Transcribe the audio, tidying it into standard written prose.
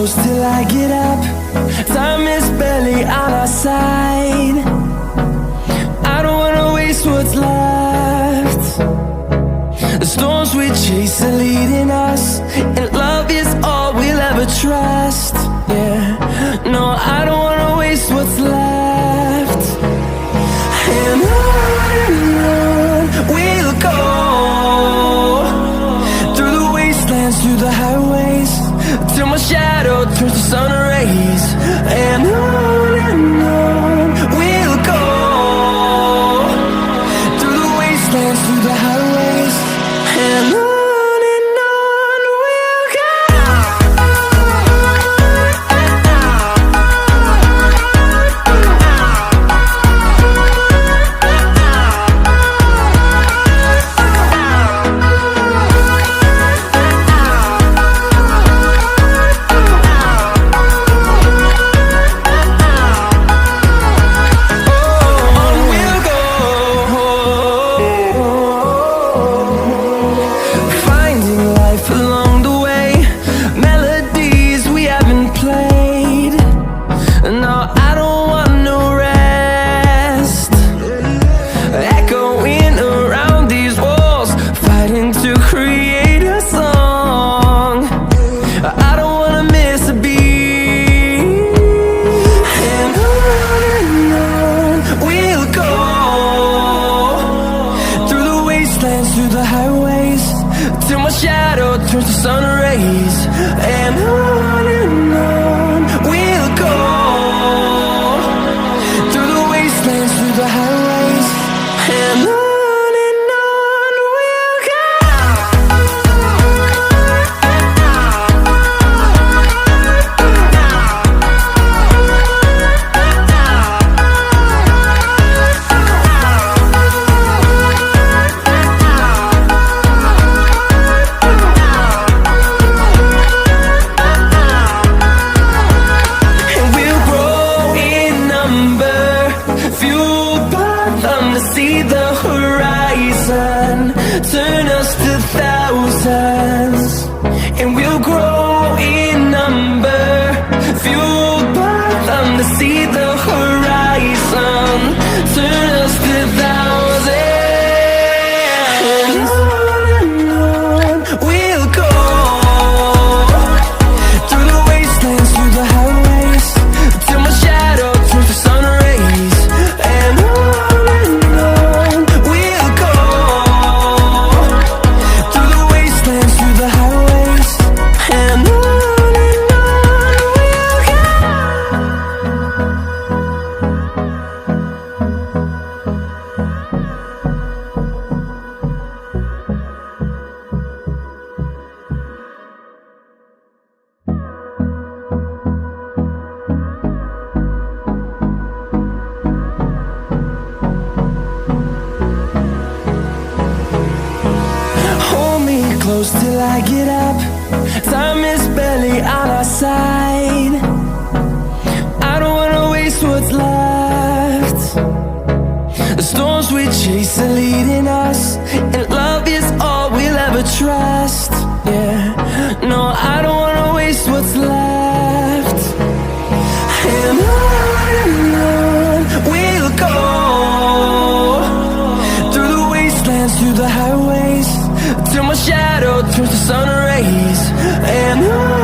close till I get up. Time is barely on our side. I don't wanna waste what's left. The storms we chase are leading us, and love is all we'll ever trust. Yeah, no, I don't wanna waste what's left. And on we'll go, through the wastelands, through the highways, till my shadow turns to sun rays. And on we'll go, through the wastelands, through the highways, and on we'll go. Through the highways, till my shadow turns to sun rays. And on we'll go, through the wastelands, through the highways, and on we'll go. See the horizon, turn us to thousands, and we'll grow in number, fueled by them to see the horizon, turn us to thousands. And on we'll go, through the wastelands, through the highways, till my shadow turns to sun rays. And close till I get up. Time is barely on our side. I don't wanna waste what's left. The storms we chase are leading us, and love is all we'll ever trust. Yeah, no, I don't wanna waste what's left. And on we'll go, through the wastelands, through the highways, till my shadow turns to sun rays. And on